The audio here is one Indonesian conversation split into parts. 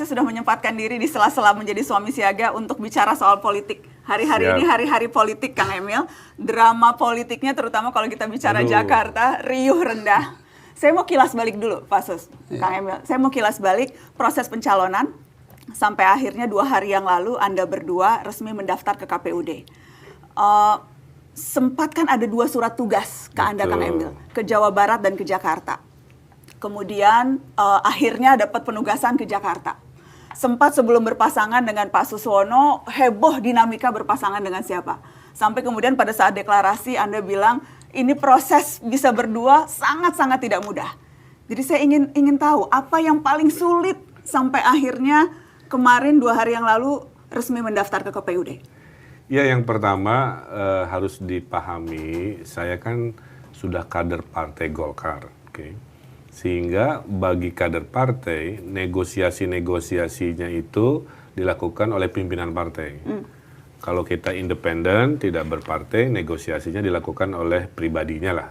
sudah menyempatkan diri di sela-sela menjadi suami siaga untuk bicara soal politik. Hari-hari ini hari-hari politik, Kang Emil. Drama politiknya terutama kalau kita bicara Jakarta, riuh rendah. Saya mau kilas balik dulu, Pak Sus, Kang Emil. Saya mau kilas balik proses pencalonan sampai akhirnya 2 hari yang lalu Anda berdua resmi mendaftar ke KPUD. Sempat kan ada 2 surat tugas ke Anda, Kang Emil, ke Jawa Barat dan ke Jakarta. Kemudian akhirnya dapat penugasan ke Jakarta. Sempat sebelum berpasangan dengan Pak Suswono, heboh dinamika berpasangan dengan siapa. Sampai kemudian pada saat deklarasi Anda bilang, ini proses bisa berdua sangat-sangat tidak mudah. Jadi saya ingin tahu, apa yang paling sulit sampai akhirnya kemarin 2 hari yang lalu resmi mendaftar ke KPUD? Ya, yang pertama harus dipahami, saya kan sudah kader Partai Golkar. Sehingga bagi kader partai, negosiasi-negosiasinya itu dilakukan oleh pimpinan partai. Kalau kita independen, tidak berpartai, negosiasinya dilakukan oleh pribadinya lah.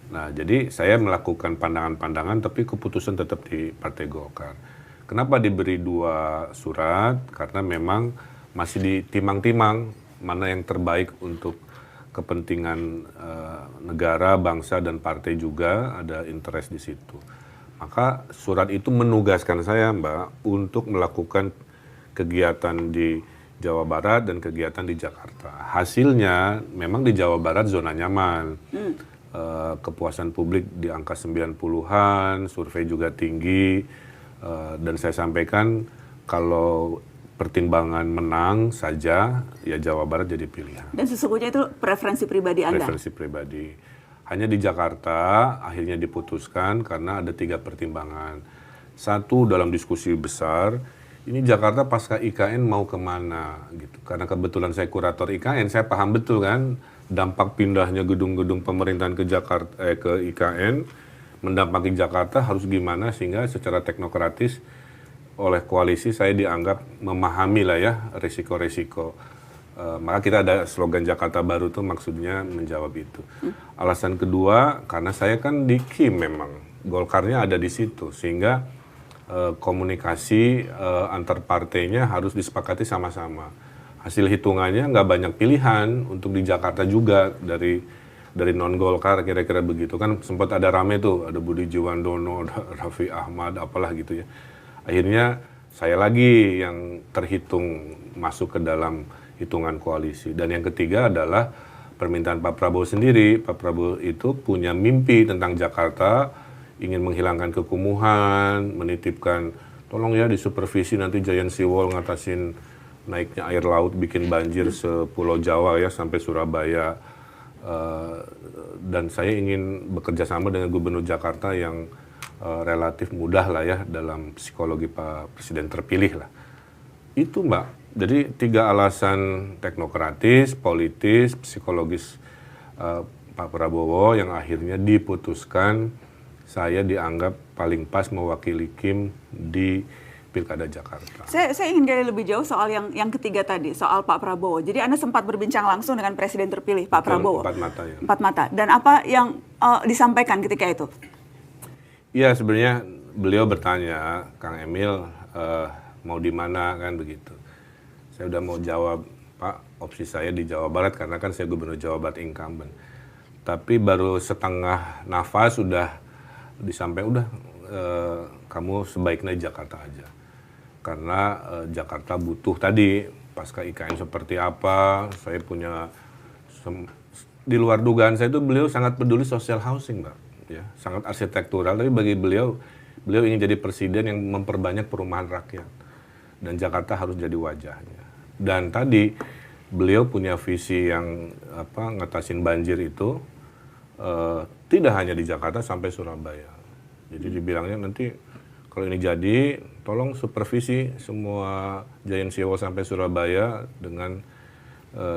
Nah, jadi saya melakukan pandangan-pandangan, tapi keputusan tetap di Partai Golkar. Kenapa diberi 2 surat? Karena memang masih ditimang-timang mana yang terbaik untuk kepentingan negara, bangsa, dan partai juga ada interest di situ. Maka surat itu menugaskan saya, Mbak, untuk melakukan kegiatan di Jawa Barat dan kegiatan di Jakarta. Hasilnya memang di Jawa Barat zona nyaman. Kepuasan publik di angka 90-an, survei juga tinggi. Dan saya sampaikan kalau pertimbangan menang saja, ya Jawa Barat jadi pilihan. Dan sesungguhnya itu preferensi pribadi Anda? Preferensi pribadi. Hanya di Jakarta akhirnya diputuskan karena ada 3 pertimbangan. 1, dalam diskusi besar, ini Jakarta pasca IKN mau kemana gitu. Karena kebetulan saya kurator IKN, saya paham betul kan dampak pindahnya gedung-gedung pemerintahan ke Jakarta ke IKN, mendampaki Jakarta harus gimana sehingga secara teknokratis oleh koalisi saya dianggap memahami lah ya risiko-risiko. Maka kita ada slogan Jakarta Baru tuh maksudnya menjawab itu. Alasan kedua, karena saya kan di KIM memang, Golkarnya ada di situ. Sehingga komunikasi antar partainya harus disepakati sama-sama. Hasil hitungannya nggak banyak pilihan untuk di Jakarta juga dari non-Golkar kira-kira begitu. Kan sempat ada rame tuh, ada Budi Jiwandono, ada Raffi Ahmad, apalah gitu ya. Akhirnya saya lagi yang terhitung masuk ke dalam hitungan koalisi. Dan yang ketiga adalah permintaan Pak Prabowo sendiri. Pak Prabowo itu punya mimpi tentang Jakarta, ingin menghilangkan kekumuhan, menitipkan tolong ya disupervisi nanti Giant Sea Wall ngatasin naiknya air laut, bikin banjir sepulau Jawa ya sampai Surabaya. Dan saya ingin bekerja sama dengan Gubernur Jakarta yang relatif mudah lah ya dalam psikologi Pak Presiden terpilih lah. Itu Mbak, jadi 3 alasan teknokratis, politis, psikologis Pak Prabowo yang akhirnya diputuskan saya dianggap paling pas mewakili KIM di Pilkada Jakarta. Saya ingin gali lebih jauh soal yang ketiga tadi, soal Pak Prabowo. Jadi Anda sempat berbincang langsung dengan Presiden terpilih Pak Prabowo. 4 mata ya. 4 mata. Dan apa yang disampaikan ketika itu? Iya, sebenarnya beliau bertanya, Kang Emil mau di mana kan begitu. Saya udah mau jawab, Pak, opsi saya di Jawa Barat karena kan saya Gubernur Jawa Barat incumbent. Tapi baru setengah nafas sudah disampaikan, kamu sebaiknya di Jakarta aja. Karena Jakarta butuh tadi, pasca IKN seperti apa, saya punya, di luar dugaan saya itu beliau sangat peduli social housing, Mbak. Ya, sangat arsitektural, tapi bagi beliau ingin jadi presiden yang memperbanyak perumahan rakyat. Dan Jakarta harus jadi wajahnya. Dan tadi beliau punya visi yang ngatasin banjir itu tidak hanya di Jakarta sampai Surabaya. Jadi dibilangnya nanti kalau ini jadi tolong supervisi semua Giant Sea Wall sampai Surabaya dengan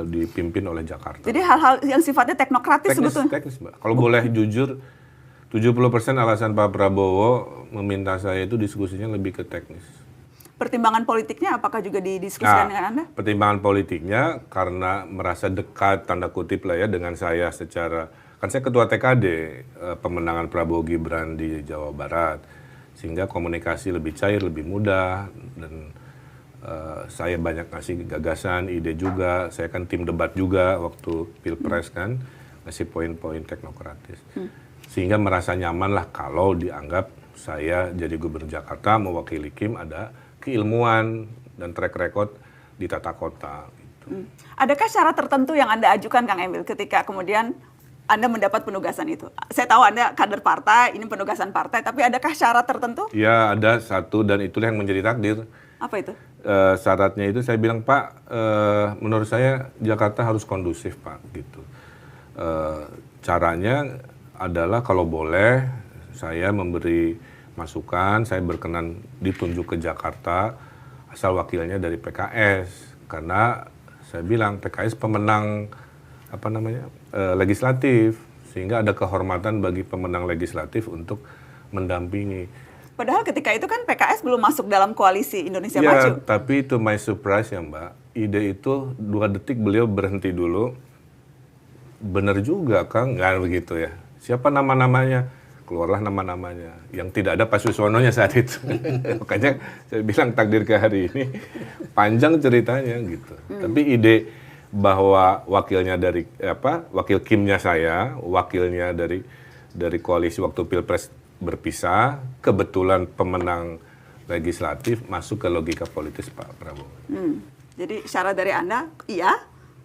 dipimpin oleh Jakarta. Jadi hal-hal yang sifatnya teknokratis sebetulnya. Teknis, Mbak. Kalau boleh jujur, 70% alasan Pak Prabowo meminta saya itu diskusinya lebih ke teknis. Pertimbangan politiknya apakah juga didiskusikan dengan Anda? Pertimbangan politiknya karena merasa dekat tanda kutip lah ya dengan saya secara, kan saya ketua TKD pemenangan Prabowo Gibran di Jawa Barat. sehingga komunikasi lebih cair, lebih mudah, dan saya banyak ngasih gagasan, ide juga. Saya kan tim debat juga waktu Pilpres kan, ngasih poin-poin teknokratis. Sehingga merasa nyaman lah kalau dianggap saya jadi gubernur Jakarta mewakili Kim ada keilmuan dan track record di tata kota. Gitu. Adakah syarat tertentu yang Anda ajukan, Kang Emil, ketika kemudian Anda mendapat penugasan itu? Saya tahu Anda kader partai, ini penugasan partai, tapi adakah syarat tertentu? Ya, ada satu, dan itulah yang menjadi takdir. Apa itu? Syaratnya itu saya bilang, Pak, menurut saya Jakarta harus kondusif, Pak, gitu. Caranya adalah kalau boleh saya memberi masukan, saya berkenan ditunjuk ke Jakarta asal wakilnya dari PKS, karena saya bilang PKS pemenang legislatif, sehingga ada kehormatan bagi pemenang legislatif untuk mendampingi. Padahal ketika itu kan PKS belum masuk dalam koalisi Indonesia Ya, Maju. tapi to my surprise ya Mbak, ide itu 2 detik beliau berhenti dulu. Bener juga Kang, nggak begitu ya. Siapa nama-namanya? Keluarlah nama-namanya. Yang tidak ada Pak Susononya saat itu. Makanya saya bilang takdir ke hari ini panjang ceritanya gitu. Tapi ide bahwa wakilnya wakil Kimnya saya, wakilnya dari koalisi waktu Pilpres berpisah, kebetulan pemenang legislatif masuk ke logika politis Pak Prabowo. Jadi syarat dari Anda, iya,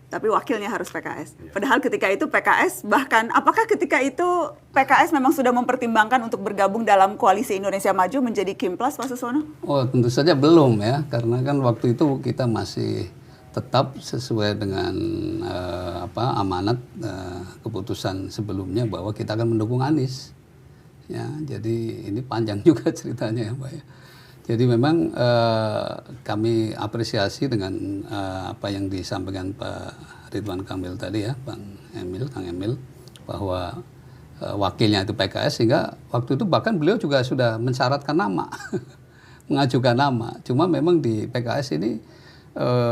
tapi wakilnya harus PKS. Padahal ketika itu PKS, bahkan apakah ketika itu PKS memang sudah mempertimbangkan untuk bergabung dalam koalisi Indonesia Maju menjadi Kim Plus, Pak Suswono? Oh, tentu saja belum ya, karena kan waktu itu kita masih tetap sesuai dengan amanat keputusan sebelumnya bahwa kita akan mendukung Anies. Ya, jadi ini panjang juga ceritanya ya, Pak ya. Jadi memang kami apresiasi dengan apa yang disampaikan Pak Ridwan Kamil tadi ya, Kang Emil, bahwa wakilnya itu PKS, sehingga waktu itu bahkan beliau juga sudah mensyaratkan nama, mengajukan nama. Cuma memang di PKS ini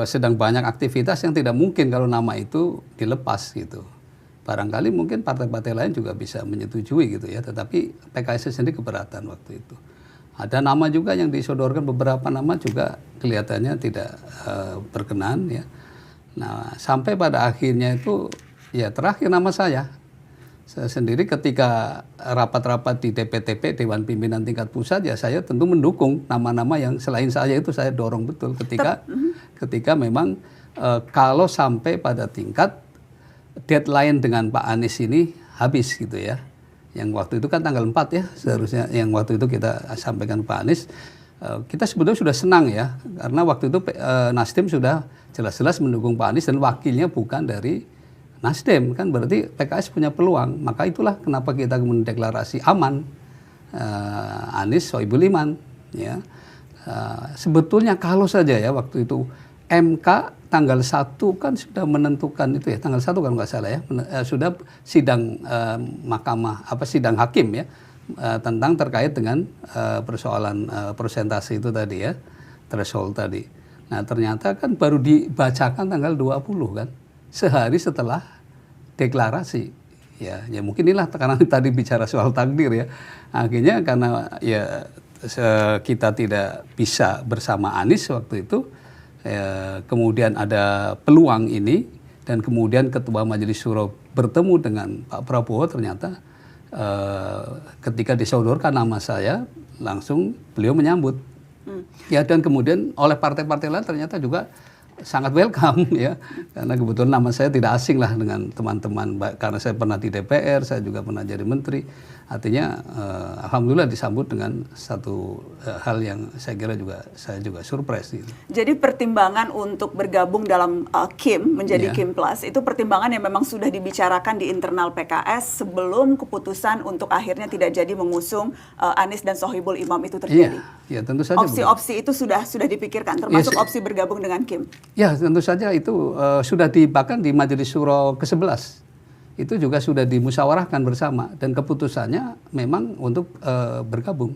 sedang banyak aktivitas yang tidak mungkin kalau nama itu dilepas gitu. Barangkali mungkin partai-partai lain juga bisa menyetujui gitu ya, tetapi PKS sendiri keberatan waktu itu. Ada nama juga yang disodorkan, beberapa nama juga kelihatannya tidak berkenan ya. Nah, sampai pada akhirnya itu ya terakhir nama saya. Saya sendiri ketika rapat-rapat di DPTP, Dewan Pimpinan Tingkat Pusat, ya saya tentu mendukung nama-nama yang selain saya itu saya dorong betul ketika memang kalau sampai pada tingkat deadline dengan Pak Anies ini habis gitu ya. Yang waktu itu kan tanggal 4 ya seharusnya, yang waktu itu kita sampaikan Pak Anies. Kita sebetulnya sudah senang ya, karena waktu itu Nasdem sudah jelas-jelas mendukung Pak Anies dan wakilnya bukan dari Nasdem, kan berarti PKS punya peluang. Maka itulah kenapa kita kemudian deklarasi aman Anies Sohibul Iman ya. Sebetulnya kalau saja ya waktu itu MK tanggal 1 kan sudah menentukan itu ya, tanggal 1 kalau nggak salah ya, sudah sidang sidang hakim ya, tentang terkait dengan persoalan persentase itu tadi ya, threshold tadi. Nah ternyata kan baru dibacakan tanggal 20 kan, sehari setelah deklarasi. Ya mungkin inilah karena tadi bicara soal takdir ya, akhirnya karena ya kita tidak bisa bersama Anies waktu itu, kemudian ada peluang ini, dan kemudian Ketua Majelis Syuro bertemu dengan Pak Prabowo, ternyata ketika disodorkan nama saya langsung beliau menyambut. Ya, dan kemudian oleh partai-partai lain ternyata juga sangat welcome ya, karena kebetulan nama saya tidak asing lah dengan teman-teman, karena saya pernah di DPR, saya juga pernah jadi menteri. Artinya alhamdulillah disambut dengan satu hal yang saya kira saya juga surprise gitu. Jadi pertimbangan untuk bergabung dalam Kim menjadi Kim Plus itu pertimbangan yang memang sudah dibicarakan di internal PKS sebelum keputusan untuk akhirnya tidak jadi mengusung Anies dan Sohibul Imam itu terjadi. Iya, tentu saja. Opsi-opsi itu sudah dipikirkan, termasuk opsi bergabung dengan Kim. Ya, tentu saja itu sudah bahkan di Majelis Syuro ke-11 itu juga sudah dimusyawarahkan bersama, dan keputusannya memang untuk bergabung.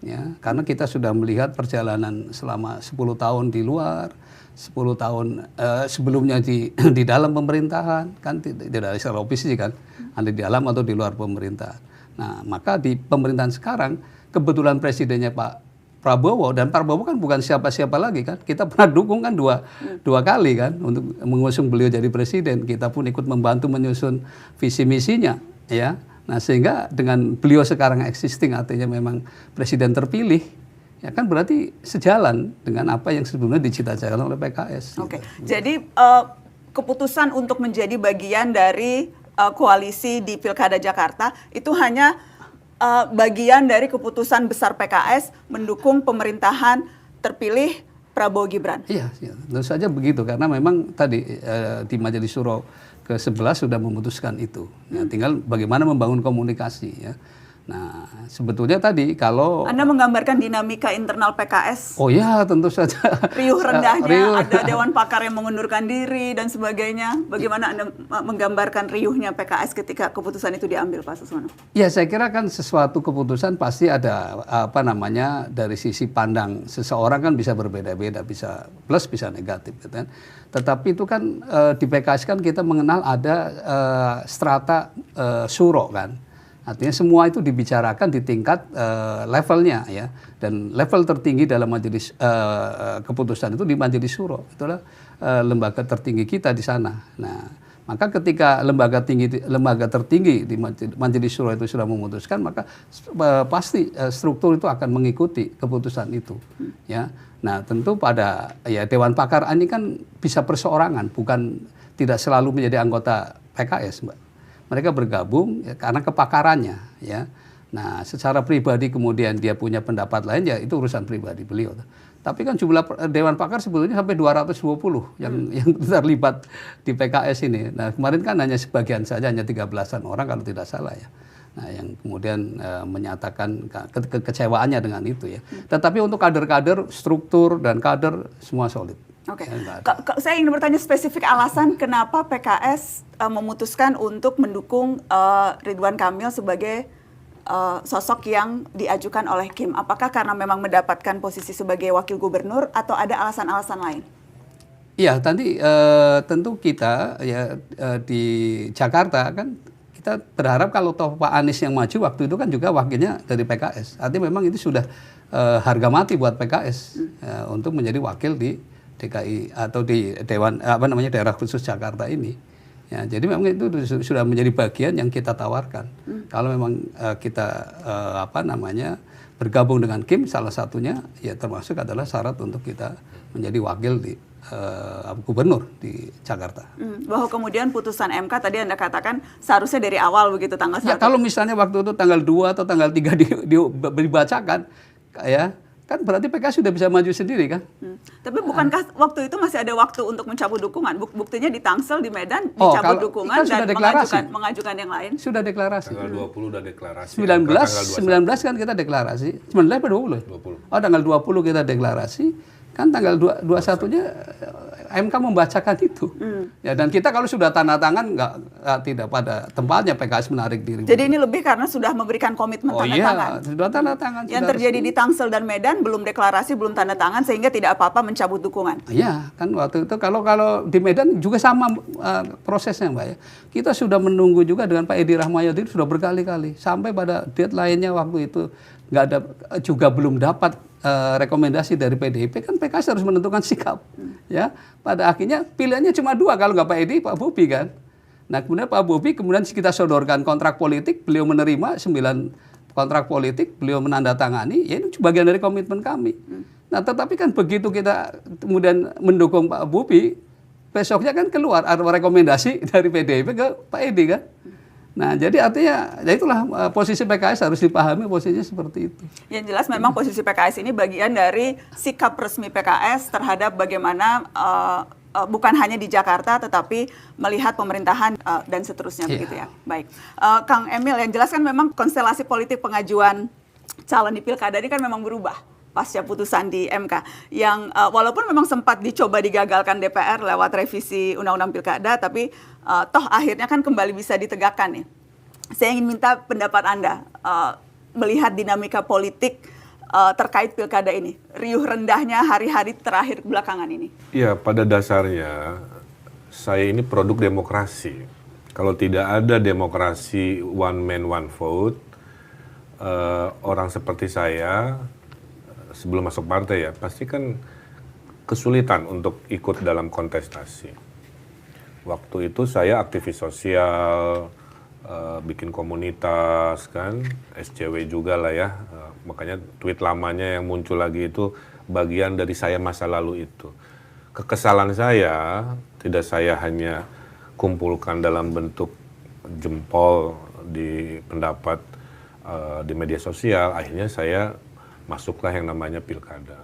Ya, karena kita sudah melihat perjalanan selama 10 tahun di luar, 10 tahun sebelumnya di dalam pemerintahan, kan tidak ada secara oposisi kan, ada di dalam atau di luar pemerintahan. Nah, maka di pemerintahan sekarang kebetulan presidennya Pak Prabowo, dan Prabowo kan bukan siapa-siapa lagi kan. Kita pernah dukung kan dua kali kan untuk mengusung beliau jadi presiden. Kita pun ikut membantu menyusun visi misinya, ya. Nah, sehingga dengan beliau sekarang existing, artinya memang presiden terpilih, ya kan berarti sejalan dengan apa yang sebelumnya dicita-citakan oleh PKS. Oke. Jadi keputusan untuk menjadi bagian dari koalisi di Pilkada Jakarta itu hanya bagian dari keputusan besar PKS mendukung pemerintahan terpilih Prabowo Gibran. Iya, tentu saja begitu, karena memang tadi di Majelis Syuro ke-11 sudah memutuskan itu. Ya, tinggal bagaimana membangun komunikasi, ya. Nah, sebetulnya tadi kalau Anda menggambarkan dinamika internal PKS. oh ya, tentu saja. Riuh rendahnya, Riuh. ada Dewan Pakar yang mengundurkan diri dan sebagainya. Bagaimana Anda menggambarkan riuhnya PKS ketika keputusan itu diambil, Pak Suswono? Ya, saya kira kan sesuatu keputusan pasti ada apa namanya, dari sisi pandang seseorang kan bisa berbeda-beda, bisa plus bisa negatif, gitu kan. Tetapi itu kan di PKS kan kita mengenal ada strata syuro kan. Artinya semua itu dibicarakan di tingkat levelnya, ya, dan level tertinggi dalam majelis keputusan itu di Majelis Syuro, itulah lembaga tertinggi kita di sana. Nah, maka ketika lembaga tertinggi di Majelis Syuro itu sudah memutuskan, maka pasti struktur itu akan mengikuti keputusan itu, ya. Nah, tentu pada ya Dewan Pakar ini kan bisa perseorangan, bukan tidak selalu menjadi anggota PKS, Mbak. Mereka bergabung ya, karena kepakarannya, ya. Nah, secara pribadi kemudian dia punya pendapat lain, ya itu urusan pribadi beliau. Tapi kan jumlah Dewan Pakar sebetulnya sampai 220 yang terlibat di PKS ini. Nah, kemarin kan hanya sebagian saja, hanya 13-an orang kalau tidak salah, ya. Nah, yang kemudian menyatakan kekecewaannya dengan itu, ya. Tetapi untuk kader-kader, struktur dan kader semua solid. Oke, saya ingin bertanya spesifik alasan kenapa PKS memutuskan untuk mendukung Ridwan Kamil sebagai sosok yang diajukan oleh Kim. Apakah karena memang mendapatkan posisi sebagai wakil gubernur atau ada alasan-alasan lain? Iya, tadi tentu kita ya di Jakarta kan kita berharap kalau toh Pak Anies yang maju waktu itu kan juga wakilnya dari PKS. Artinya memang itu sudah harga mati buat PKS untuk menjadi wakil di DKI atau di Dewan daerah khusus Jakarta ini. Ya, jadi memang itu sudah menjadi bagian yang kita tawarkan. Kalau memang kita bergabung dengan Kim, salah satunya ya termasuk adalah syarat untuk kita menjadi wakil di gubernur di Jakarta. Bahwa kemudian putusan MK tadi Anda katakan seharusnya dari awal begitu tanggal 1. Ya, kalau misalnya waktu itu tanggal 2 atau tanggal 3 dibacakan, ya kan berarti PKS sudah bisa maju sendiri kan? Tapi bukankah waktu itu masih ada waktu untuk mencabut dukungan? Buktinya di Tangsel, di Medan dicabut dukungan dan mengajukan yang lain. Sudah deklarasi. Tanggal 20 udah deklarasi. 19 kan kita deklarasi. 19 apa 20? 20. Oh, tanggal 20 kita deklarasi. Kan tanggal 21-nya MK membacakan itu. Ya, dan kita kalau sudah tanda tangan tidak pada tempatnya PKS menarik diri. Jadi ini lebih karena sudah memberikan komitmen tanda tangan. Sudah tanda tangan. Yang terjadi di Tangsel dan Medan belum deklarasi, belum tanda tangan sehingga tidak apa-apa mencabut dukungan. Iya, kan waktu itu kalau di Medan juga sama prosesnya, Mbak, ya. Kita sudah menunggu juga dengan Pak Edi Rahmayadi sudah berkali-kali sampai pada deadline-nya waktu itu nggak ada, juga belum dapat rekomendasi dari PDIP, kan PKS harus menentukan sikap, ya. Pada akhirnya pilihannya cuma 2, kalau nggak Pak Edi, Pak Bobi kan. Nah, kemudian Pak Bobi kemudian kita sodorkan kontrak politik, beliau menerima 9 kontrak politik, beliau menandatangani, ya itu bagian dari komitmen kami. Nah, tetapi kan begitu kita kemudian mendukung Pak Bobi, besoknya kan keluar rekomendasi dari PDIP ke Pak Edi kan. Nah, jadi artinya, ya itulah posisi PKS harus dipahami posisinya seperti itu. Yang jelas memang posisi PKS ini bagian dari sikap resmi PKS terhadap bagaimana bukan hanya di Jakarta, tetapi melihat pemerintahan dan seterusnya, begitu ya. Baik, Kang Emil, yang jelas kan memang konstelasi politik pengajuan calon di Pilkada ini kan memang berubah pasca putusan di MK. Yang walaupun memang sempat dicoba digagalkan DPR lewat revisi Undang-Undang Pilkada, tapi toh akhirnya kan kembali bisa ditegakkan nih. Saya ingin minta pendapat Anda melihat dinamika politik terkait Pilkada ini, riuh rendahnya hari-hari terakhir belakangan ini. Ya, pada dasarnya saya ini produk demokrasi. Kalau tidak ada demokrasi one man one vote, orang seperti saya sebelum masuk partai ya pasti kan kesulitan untuk ikut dalam kontestasi. Waktu itu saya aktivis sosial, bikin komunitas kan, SCW juga lah ya. Makanya tweet lamanya yang muncul lagi itu bagian dari saya masa lalu itu. Kekesalan saya tidak saya hanya kumpulkan dalam bentuk jempol di pendapat di media sosial, akhirnya saya masuklah yang namanya pilkada.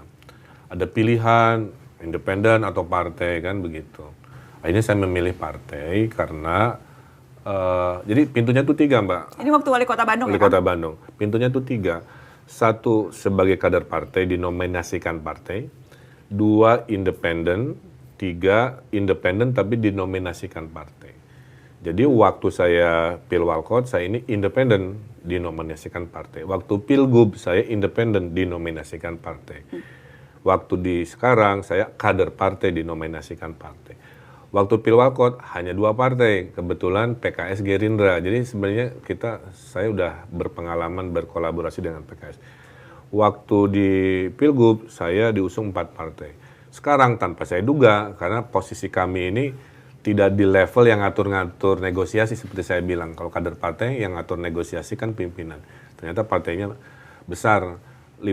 Ada pilihan independen atau partai kan begitu. Akhirnya saya memilih partai karena jadi pintunya tuh 3 Mbak. Ini waktu wali kota Bandung Wali ya, kota Bandung. Pintunya tuh 3. 1 sebagai kader partai dinominasikan partai. 2 independen. 3 independen tapi dinominasikan partai. Jadi waktu saya pilwalkot saya ini independen dinominasikan partai. Waktu pilgub saya independen dinominasikan partai. Waktu di sekarang saya kader partai dinominasikan partai. Waktu pilwalkot hanya 2 partai, kebetulan PKS Gerindra. Jadi sebenarnya saya udah berpengalaman berkolaborasi dengan PKS. Waktu di pilgub saya diusung 4 partai. Sekarang tanpa saya duga karena posisi kami ini tidak di level yang ngatur-ngatur negosiasi seperti saya bilang. Kalau kader partai yang ngatur negosiasi kan pimpinan. Ternyata partainya besar 15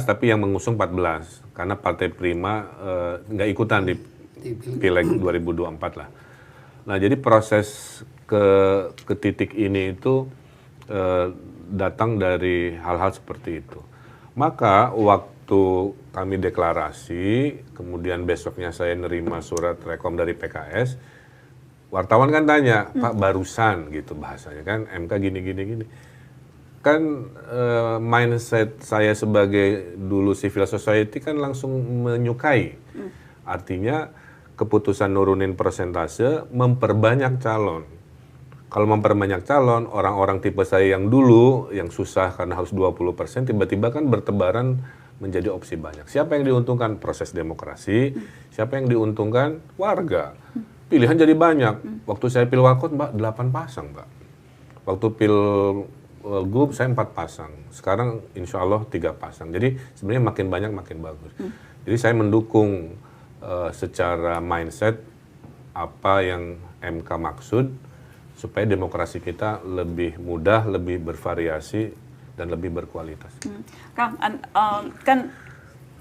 tapi yang mengusung 14 karena Partai Prima nggak ikutan di Pileg 2024 lah. Nah jadi proses ke titik ini itu datang dari hal-hal seperti itu. Maka waktu kami deklarasi, kemudian besoknya saya nerima surat rekom dari PKS, wartawan kan tanya, Pak barusan gitu bahasanya kan, MK gini. Kan mindset saya sebagai dulu civil society kan langsung menyukai. Artinya keputusan nurunin persentase memperbanyak calon. Kalau memperbanyak calon, orang-orang tipe saya yang dulu, yang susah karena harus 20%, tiba-tiba kan bertebaran menjadi opsi banyak. Siapa yang diuntungkan? Proses demokrasi. Siapa yang diuntungkan? Warga. Pilihan jadi banyak. Waktu saya pilwalkot, Mbak, 8 pasang, Mbak. Waktu pilgub, saya 4 pasang. Sekarang insya Allah 3 pasang. Jadi sebenarnya makin banyak, makin bagus. Jadi saya mendukung secara mindset apa yang MK maksud, supaya demokrasi kita lebih mudah, lebih bervariasi, dan lebih berkualitas. Kang, kan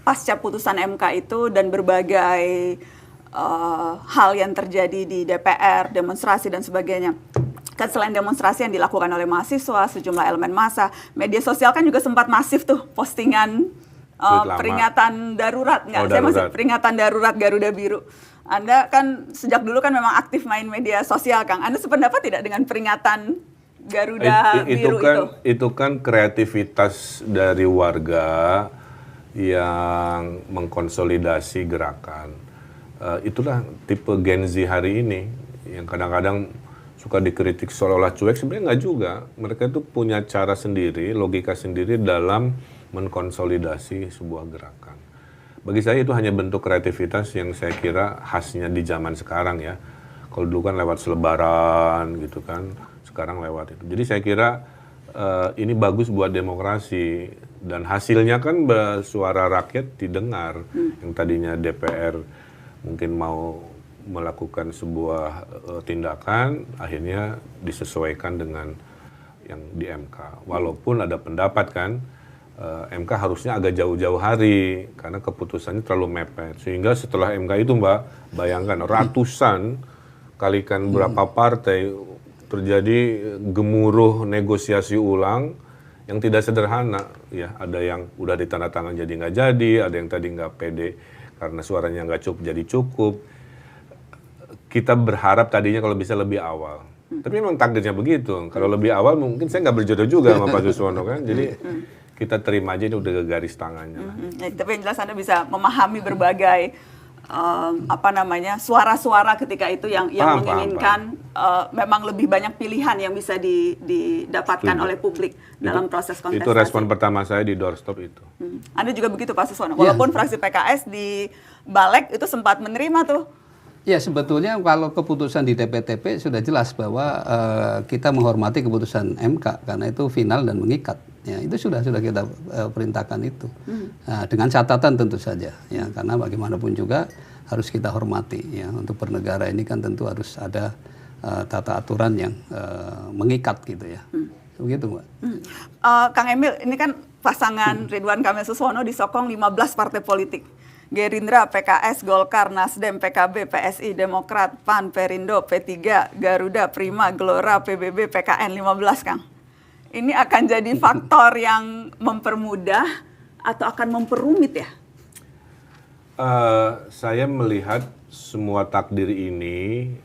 pasca putusan MK itu dan berbagai hal yang terjadi di DPR, demonstrasi dan sebagainya. Kan selain demonstrasi yang dilakukan oleh mahasiswa, sejumlah elemen massa, media sosial kan juga sempat masif tuh postingan peringatan darurat. Saya masih peringatan darurat Garuda Biru. Anda kan sejak dulu kan memang aktif main media sosial, Kang. Anda sependapat tidak dengan peringatan Garuda Biru itu? Itu kan kreativitas dari warga yang mengkonsolidasi gerakan. Itulah tipe Gen Z hari ini yang kadang-kadang suka dikritik seolah-olah cuek, sebenarnya nggak juga. Mereka itu punya cara sendiri, logika sendiri dalam mengkonsolidasi sebuah gerakan. Bagi saya itu hanya bentuk kreativitas yang saya kira khasnya di zaman sekarang ya. Kalau dulu kan lewat selebaran gitu kan, sekarang lewat itu. Jadi saya kira ini bagus buat demokrasi dan hasilnya kan suara rakyat didengar. Yang tadinya DPR mungkin mau melakukan sebuah tindakan, akhirnya disesuaikan dengan yang di MK. Walaupun ada pendapat kan, MK harusnya agak jauh-jauh hari karena keputusannya terlalu mepet. Sehingga setelah MK itu Mbak, bayangkan ratusan kalikan berapa partai terjadi gemuruh negosiasi ulang yang tidak sederhana. Ya, ada yang udah ditandatangan jadi nggak jadi, ada yang tadi nggak pede karena suaranya nggak cukup jadi cukup. Kita berharap tadinya kalau bisa lebih awal. Tapi memang takdirnya begitu. Kalau lebih awal mungkin saya nggak berjodoh juga sama Pak Suswono kan. Jadi kita terima aja ini udah ke garis tangannya. Tapi yang jelas Anda bisa memahami berbagai suara-suara ketika itu yang menginginkan memang lebih banyak pilihan yang bisa didapatkan oleh publik dalam proses kontestasi. Itu respon pertama saya di doorstop itu. Anda juga begitu Pak Suswono. Walaupun fraksi PKS di Balik itu sempat menerima tuh. Ya sebetulnya kalau keputusan di DPTP sudah jelas bahwa kita menghormati keputusan MK karena itu final dan mengikat. Ya, itu sudah kita perintahkan itu. Nah, dengan catatan tentu saja, ya, karena bagaimanapun juga harus kita hormati, ya, untuk bernegara ini kan tentu harus ada tata aturan yang mengikat gitu ya. Begitu, Mbak. Kang Emil, ini kan pasangan Ridwan Kamil Suswono disokong 15 partai politik. Gerindra, PKS, Golkar, Nasdem, PKB, PSI, Demokrat, PAN, Perindo, P3, Garuda, Prima, Gelora, PBB, PKN, 15, Kang. Ini akan jadi faktor yang mempermudah atau akan memperumit ya? Saya melihat semua takdir ini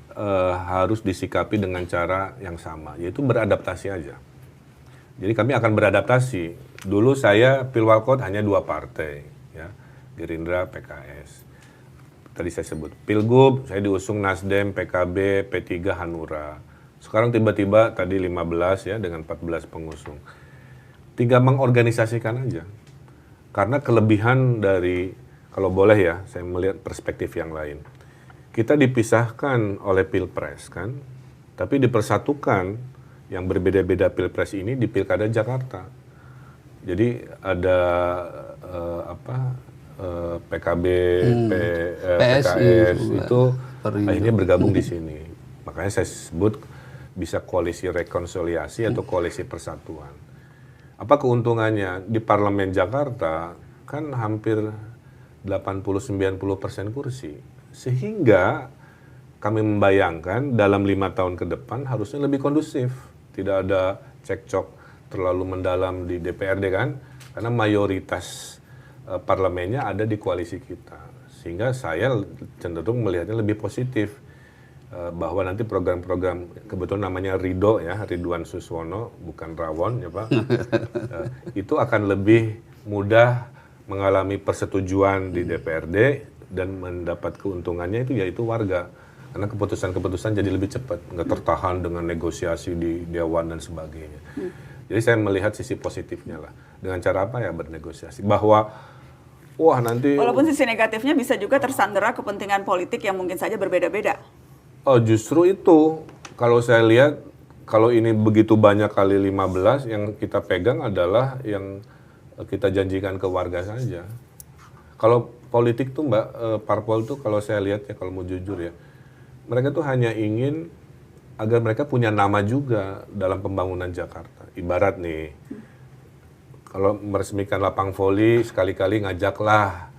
harus disikapi dengan cara yang sama, yaitu beradaptasi aja. Jadi kami akan beradaptasi. Dulu saya Pilwalkot hanya 2 partai, ya, Gerindra, PKS. Tadi saya sebut Pilgub, saya diusung Nasdem, PKB, P3, Hanura. Sekarang tiba-tiba tadi 15 ya dengan 14 pengusung. Tinggal mengorganisasikan aja. Karena kelebihan dari, kalau boleh ya, saya melihat perspektif yang lain. Kita dipisahkan oleh Pilpres kan, tapi dipersatukan yang berbeda-beda Pilpres ini di Pilkada Jakarta. Jadi ada PKB, PKS itu akhirnya bergabung di sini. Makanya saya sebut bisa koalisi rekonsiliasi atau koalisi persatuan. Apa keuntungannya? Di Parlemen Jakarta kan hampir 80-90% kursi. Sehingga kami membayangkan dalam 5 tahun ke depan harusnya lebih kondusif. Tidak ada cekcok terlalu mendalam di DPRD kan. Karena mayoritas parlemennya ada di koalisi kita. Sehingga saya cenderung melihatnya lebih positif. Bahwa nanti program-program, kebetulan namanya Ridho ya, Ridwan Suswono, bukan Rawon ya Pak, itu akan lebih mudah mengalami persetujuan di DPRD dan mendapat keuntungannya itu yaitu warga. Karena keputusan-keputusan jadi lebih cepat, nggak tertahan dengan negosiasi di Dewan dan sebagainya. Jadi saya melihat sisi positifnya lah. Dengan cara apa ya, bernegosiasi. Bahwa wah nanti... Walaupun sisi negatifnya bisa juga tersandera kepentingan politik yang mungkin saja berbeda-beda. Oh justru itu, kalau saya lihat, kalau ini begitu banyak kali 15, yang kita pegang adalah yang kita janjikan ke warga saja. Kalau politik tuh Mbak, parpol tuh kalau saya lihat ya, kalau mau jujur ya, mereka tuh hanya ingin agar mereka punya nama juga dalam pembangunan Jakarta. Ibarat nih, kalau meresmikan lapang voli, sekali-kali ngajaklah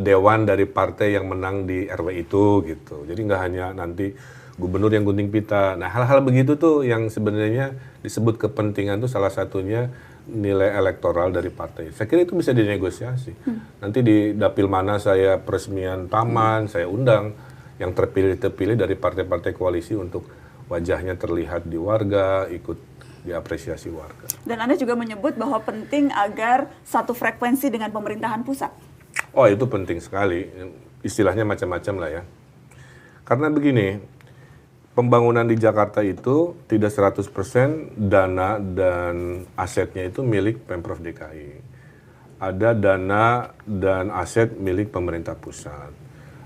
dewan dari partai yang menang di RW itu gitu. Jadi nggak hanya nanti gubernur yang gunting pita. Nah hal-hal begitu tuh yang sebenarnya disebut kepentingan tuh salah satunya nilai elektoral dari partai. Saya kira itu bisa dinegosiasi. Nanti di dapil mana saya peresmian taman, saya undang yang terpilih dari partai-partai koalisi untuk wajahnya terlihat di warga, ikut diapresiasi warga. Dan Anda juga menyebut bahwa penting agar satu frekuensi dengan pemerintahan pusat. Oh itu penting sekali, istilahnya macam-macam lah ya. Karena begini, pembangunan di Jakarta itu tidak 100% dana dan asetnya itu milik Pemprov DKI. Ada dana dan aset milik pemerintah pusat.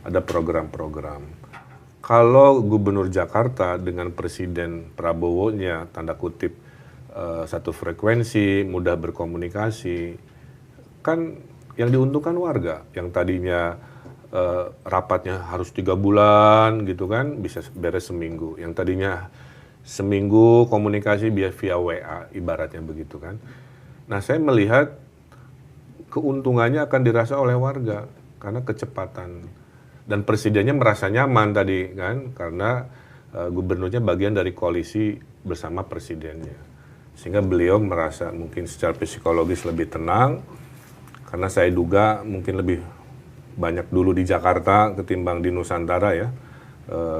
Ada program-program. Kalau Gubernur Jakarta dengan Presiden Prabowo-nya, tanda kutip, satu frekuensi, mudah berkomunikasi, kan yang diuntungkan warga. Yang tadinya rapatnya harus 3 bulan gitu kan, bisa beres seminggu. Yang tadinya seminggu komunikasi via WA, ibaratnya begitu kan. Nah saya melihat keuntungannya akan dirasa oleh warga, karena kecepatan. Dan presidennya merasa nyaman tadi kan, karena gubernurnya bagian dari koalisi bersama presidennya. Sehingga beliau merasa mungkin secara psikologis lebih tenang, karena saya duga mungkin lebih banyak dulu di Jakarta ketimbang di Nusantara ya,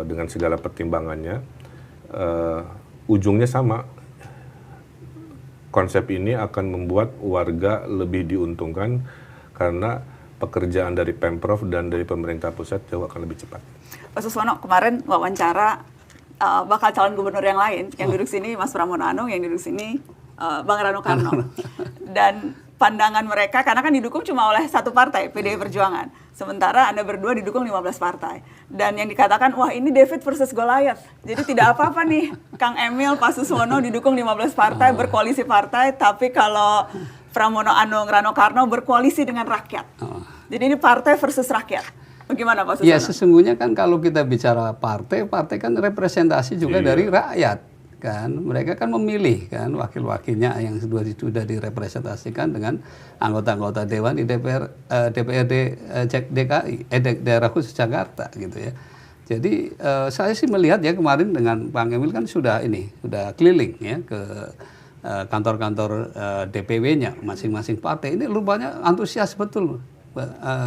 dengan segala pertimbangannya. Ujungnya sama, konsep ini akan membuat warga lebih diuntungkan karena pekerjaan dari Pemprov dan dari pemerintah pusat jauh akan lebih cepat. Pak Suswono, kemarin wawancara bakal calon gubernur yang lain, yang duduk sini Mas Pramono Anung, yang duduk sini Bang Rano Karno. Dan pandangan mereka, karena kan didukung cuma oleh satu partai, PDI Perjuangan. Sementara Anda berdua didukung 15 partai. Dan yang dikatakan, wah ini David versus Goliath. Jadi tidak apa-apa nih, Kang Emil, Pak Suswono didukung 15 partai, berkoalisi partai, tapi kalau Pramono Anung, Rano Karno berkoalisi dengan rakyat. Jadi ini partai versus rakyat. Bagaimana Pak Suswono? Ya sesungguhnya kan kalau kita bicara partai, partai kan representasi juga dari rakyat. Kan mereka kan memilih kan wakil-wakilnya yang sudah direpresentasikan dengan anggota-anggota dewan di DPRD DKI daerah khusus Jakarta gitu ya. Jadi saya sih melihat ya kemarin dengan Bang Emil kan sudah keliling ya ke kantor-kantor DPW-nya masing-masing partai. Ini rupanya antusias betul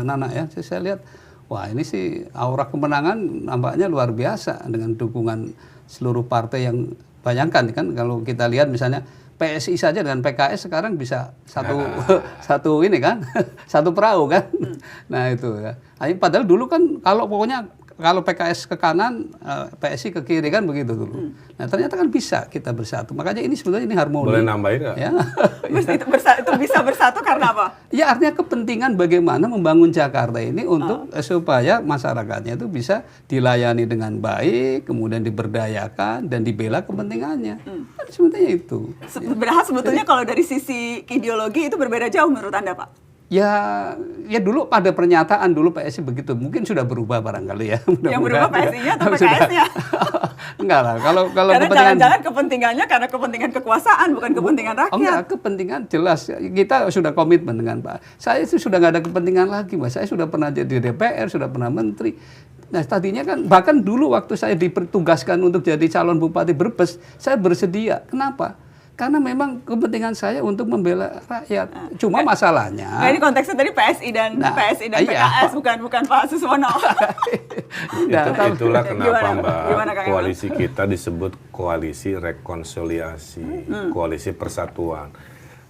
Nana ya. Saya lihat wah ini sih aura kemenangan nampaknya luar biasa dengan dukungan seluruh partai yang bayangkan kan kalau kita lihat misalnya PSI saja dengan PKS sekarang bisa satu ini kan satu perahu kan. Nah itu ya. Padahal dulu kan kalau PKS ke kanan, PSI ke kiri kan begitu dulu. Nah ternyata kan bisa kita bersatu. Makanya ini sebetulnya ini harmoni. Boleh nambahin nggak? Ya. Itu bisa bersatu karena apa? Ya artinya kepentingan bagaimana membangun Jakarta ini untuk supaya masyarakatnya itu bisa dilayani dengan baik, kemudian diberdayakan dan dibela kepentingannya. Kan sebetulnya itu. Sebetulnya kalau dari sisi ideologi itu berbeda jauh menurut Anda Pak? Ya dulu pada pernyataan dulu PSI begitu, mungkin sudah berubah barangkali ya. Yang berubah PSI-nya atau PKS-nya? Enggak lah, kalau karena jangan-jangan kepentingannya karena kepentingan kekuasaan bukan kepentingan rakyat. Enggak, kepentingan jelas. Kita sudah komitmen dengan Pak. Saya itu sudah nggak ada kepentingan lagi, Mas. Saya sudah pernah jadi DPR, sudah pernah menteri. Nah tadinya kan bahkan dulu waktu saya dipertugaskan untuk jadi calon bupati Brebes, saya bersedia. Kenapa? Karena memang kepentingan saya untuk membela rakyat. Cuma masalahnya. Nah, ini konteksnya tadi PSI dan PKS bukan Pak Suswono. Itulah kenapa gimana, Mbak koalisi kita disebut koalisi rekonsiliasi, koalisi persatuan.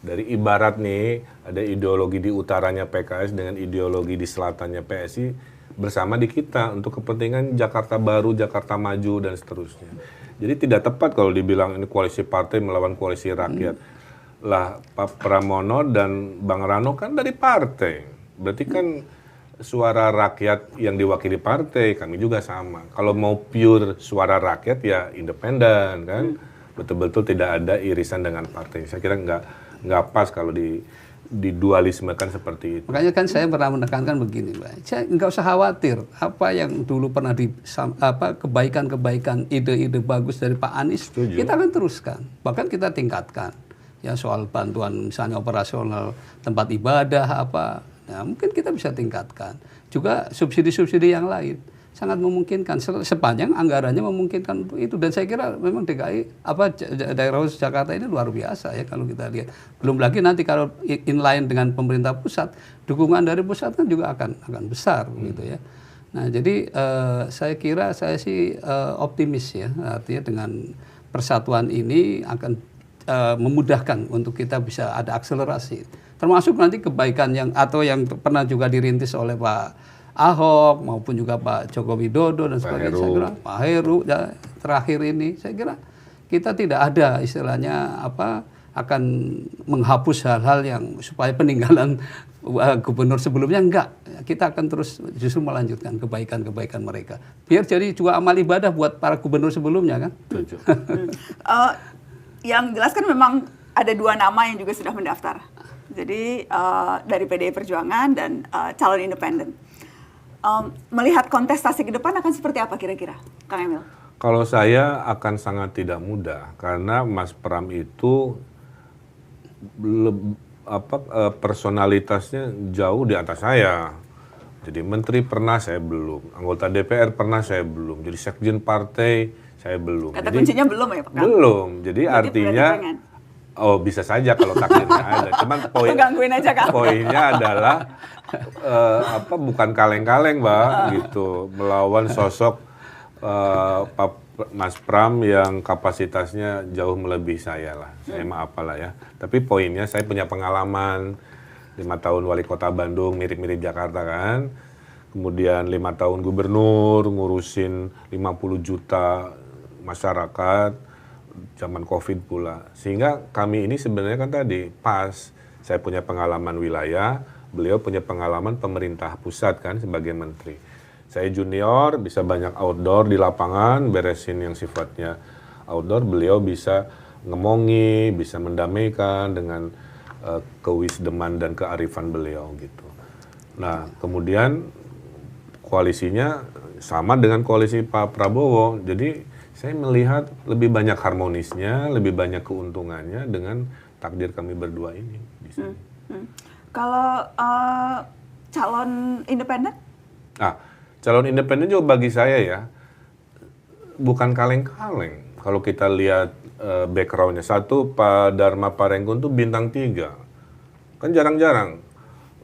Dari ibarat nih ada ideologi di utaranya PKS dengan ideologi di selatannya PSI bersama di kita untuk kepentingan Jakarta Baru, Jakarta Maju dan seterusnya. Jadi tidak tepat kalau dibilang ini koalisi partai melawan koalisi rakyat. Lah Pak Pramono dan Bang Rano kan dari partai. Berarti kan suara rakyat yang diwakili partai, kami juga sama. Kalau mau pure suara rakyat ya independen kan. Betul-betul tidak ada irisan dengan partai. Saya kira nggak pas kalau didualismekan seperti itu. Makanya kan saya pernah menekankan begini, Mbak. Saya nggak usah khawatir apa yang dulu pernah kebaikan-kebaikan, ide-ide bagus dari Pak Anies, kita akan teruskan. Bahkan kita tingkatkan. Ya soal bantuan misalnya operasional tempat ibadah apa, nah, mungkin kita bisa tingkatkan. Juga subsidi-subsidi yang lain sangat memungkinkan sepanjang anggarannya memungkinkan untuk itu. Dan saya kira memang DKI daerah khusus Jakarta ini luar biasa ya kalau kita lihat. Belum lagi nanti kalau inline dengan pemerintah pusat, dukungan dari pusat kan juga akan besar gitu ya. Nah jadi saya kira saya sih optimis ya, artinya dengan persatuan ini akan memudahkan untuk kita bisa ada akselerasi. Termasuk nanti kebaikan yang pernah juga dirintis oleh Pak Ahok maupun juga Pak Joko Widodo dan sebagainya. Saya kira Pak Heru ya, terakhir ini saya kira kita tidak ada istilahnya akan menghapus hal-hal yang supaya peninggalan gubernur sebelumnya enggak. Kita akan terus justru melanjutkan kebaikan-kebaikan mereka. Biar jadi juga amal ibadah buat para gubernur sebelumnya kan. Yang jelas kan memang ada 2 nama yang juga sudah mendaftar. Jadi dari PDI Perjuangan dan calon independen. Melihat kontestasi ke depan akan seperti apa kira-kira, Kang Emil? Kalau saya akan sangat tidak mudah karena Mas Pram itu personalitasnya jauh di atas saya. Jadi menteri pernah, saya belum. Anggota DPR pernah, saya belum. Jadi sekjen partai, saya belum. Kata kuncinya belum ya Pak? Belum. Jadi artinya bisa saja kalau takdirnya ada. Cuman poinnya adalah bukan kaleng-kaleng, Mbak, gitu. Melawan sosok Mas Pram yang kapasitasnya jauh melebihi saya lah. Saya mah apalah ya. Tapi poinnya saya punya pengalaman 5 tahun wali kota Bandung, mirip-mirip Jakarta kan. Kemudian 5 tahun gubernur, ngurusin 50 juta masyarakat, zaman COVID pula. Sehingga kami ini sebenarnya kan tadi pas Saya punya pengalaman wilayah, beliau punya pengalaman pemerintah pusat kan sebagai menteri. Saya junior, bisa banyak outdoor di lapangan, beresin yang sifatnya outdoor. Beliau bisa ngemongi, bisa mendamaikan dengan kewisdoman dan kearifan beliau gitu. Nah, kemudian koalisinya sama dengan koalisi Pak Prabowo. Jadi saya melihat lebih banyak harmonisnya, lebih banyak keuntungannya dengan takdir kami berdua ini di sini. Kalau calon independen? Calon independen juga bagi saya ya bukan kaleng-kaleng. Kalau kita lihat backgroundnya, satu Pak Dharma Parengkun tuh bintang 3. Kan jarang-jarang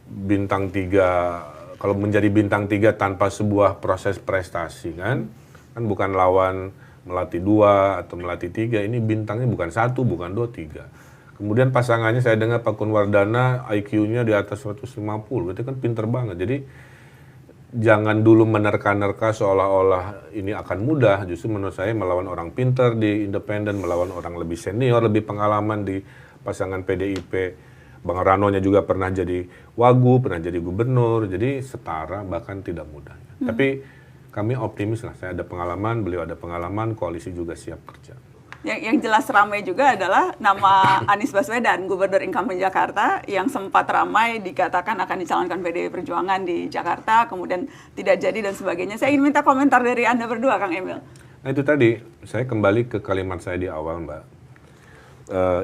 bintang 3, kalau menjadi bintang 3 tanpa sebuah proses prestasi kan bukan lawan Melati 2 atau Melati 3, ini bintangnya bukan 1, bukan 2, 3. Kemudian pasangannya saya dengar Pak Kunwardana IQ-nya di atas 150, berarti kan pinter banget. Jadi jangan dulu menerka-nerka seolah-olah ini akan mudah. Justru menurut saya melawan orang pinter di independen, melawan orang lebih senior, lebih pengalaman di pasangan PDIP. Bang Rano-nya juga pernah jadi wagub, pernah jadi gubernur, jadi setara bahkan tidak mudah. Tapi kami optimis lah, saya ada pengalaman, beliau ada pengalaman, koalisi juga siap kerja. Yang jelas ramai juga adalah nama Anies Baswedan, Gubernur Incumbent Jakarta, yang sempat ramai dikatakan akan dicalonkan PDI Perjuangan di Jakarta, kemudian tidak jadi dan sebagainya. Saya ingin minta komentar dari Anda berdua, Kang Emil. Nah itu tadi, saya kembali ke kalimat saya di awal, Mbak.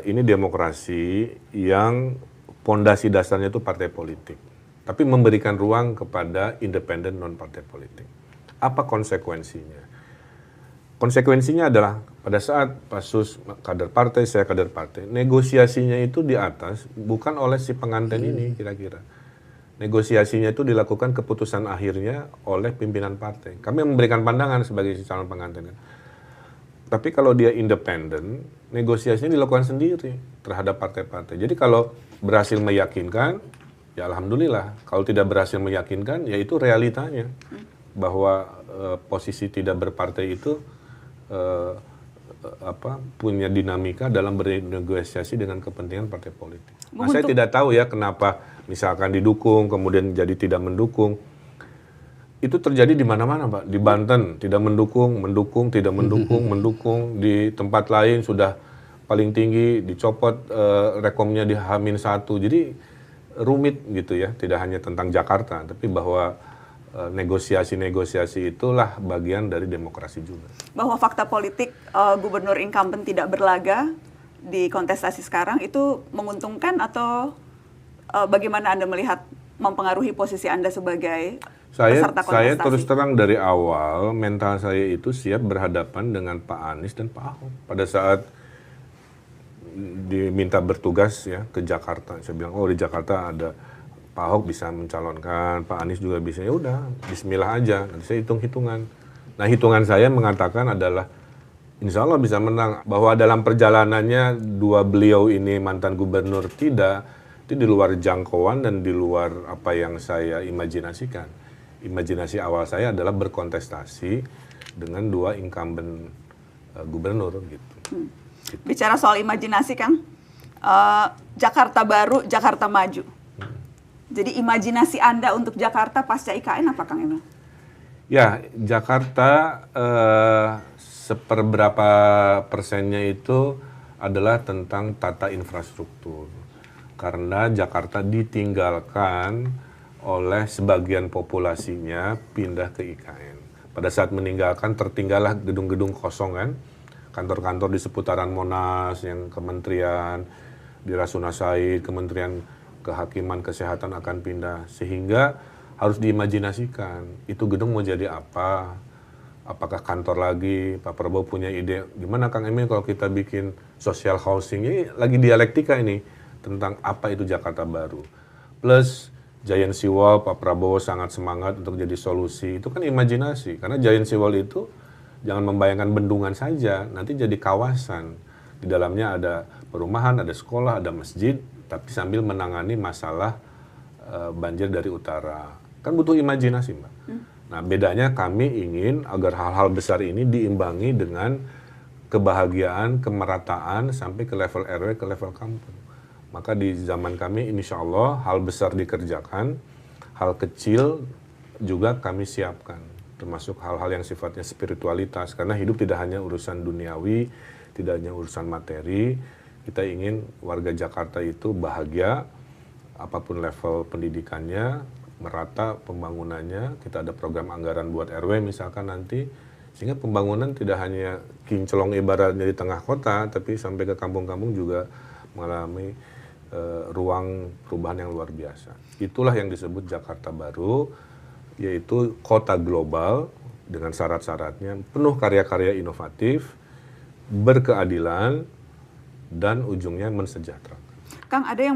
Ini demokrasi yang pondasi dasarnya itu partai politik, tapi memberikan ruang kepada independen non-partai politik. Apa konsekuensinya? Konsekuensinya adalah pada saat Pasus kader partai, saya kader partai, negosiasinya itu di atas bukan oleh si pengantin ini kira-kira. Negosiasinya itu dilakukan keputusan akhirnya oleh pimpinan partai. Kami memberikan pandangan sebagai calon pengantin. Tapi kalau dia independen, negosiasinya dilakukan sendiri terhadap partai-partai. Jadi kalau berhasil meyakinkan, ya alhamdulillah. Kalau tidak berhasil meyakinkan, ya itu realitanya. Bahwa posisi tidak berpartai itu punya dinamika dalam bernegosiasi dengan kepentingan partai politik. Nah, saya tidak tahu ya kenapa misalkan didukung kemudian jadi tidak mendukung. Itu terjadi di mana-mana, Pak. Di Banten tidak mendukung, tidak mendukung, mendukung. Di tempat lain sudah paling tinggi dicopot rekomnya di H-1. Jadi rumit gitu ya. Tidak hanya tentang Jakarta, tapi bahwa negosiasi-negosiasi itulah bagian dari demokrasi juga. Bahwa fakta politik gubernur incumbent tidak berlaga di kontestasi sekarang itu menguntungkan atau bagaimana Anda melihat mempengaruhi posisi Anda sebagai peserta kontestasi? Saya terus terang dari awal mental saya itu siap berhadapan dengan Pak Anies dan Pak Ahok. Pada saat diminta bertugas ya ke Jakarta, saya bilang di Jakarta ada Pak Ahok bisa mencalonkan, Pak Anies juga bisa, ya udah, bismillah aja, nanti saya hitung-hitungan. Nah hitungan saya mengatakan adalah, insya Allah bisa menang. Bahwa dalam perjalanannya dua beliau ini mantan gubernur tidak, itu di luar jangkauan dan di luar apa yang saya imajinasikan. Imajinasi awal saya adalah berkontestasi dengan dua incumbent gubernur gitu. Bicara soal imajinasi Kang, Jakarta baru, Jakarta maju. Jadi imajinasi Anda untuk Jakarta pasca IKN apa Kang Emil? Ya, Jakarta seperberapa persennya itu adalah tentang tata infrastruktur. Karena Jakarta ditinggalkan oleh sebagian populasinya pindah ke IKN. Pada saat meninggalkan tertinggallah gedung-gedung kosong kan. Kantor-kantor di seputaran Monas, yang kementerian, di Rasuna Said, kementerian kehakiman kesehatan akan pindah, sehingga harus diimajinasikan itu gedung mau jadi apa, apakah kantor lagi. Pak Prabowo punya ide gimana Kang Emil kalau kita bikin social housing, ini lagi dialektika ini tentang apa itu Jakarta baru. Plus Giant Sea Wall, Pak Prabowo sangat semangat untuk jadi solusi, itu kan imajinasi, karena Giant Sea Wall itu jangan membayangkan bendungan saja, nanti jadi kawasan, di dalamnya ada perumahan, ada sekolah, ada masjid, tapi sambil menangani masalah banjir dari utara. Kan butuh imajinasi, Mbak. Nah, bedanya kami ingin agar hal-hal besar ini diimbangi dengan kebahagiaan, kemerataan, sampai ke level RW, ke level kampung. Maka di zaman kami insya Allah hal besar dikerjakan, hal kecil juga kami siapkan. Termasuk hal-hal yang sifatnya spiritualitas. Karena hidup tidak hanya urusan duniawi, tidak hanya urusan materi. Kita ingin warga Jakarta itu bahagia, apapun level pendidikannya, merata pembangunannya. Kita ada program anggaran buat RW misalkan nanti. Sehingga pembangunan tidak hanya kinclong ibaratnya di tengah kota, tapi sampai ke kampung-kampung juga mengalami ruang perubahan yang luar biasa. Itulah yang disebut Jakarta Baru, yaitu kota global dengan syarat-syaratnya, penuh karya-karya inovatif, berkeadilan, dan ujungnya mensejahterakan. Kang, ada yang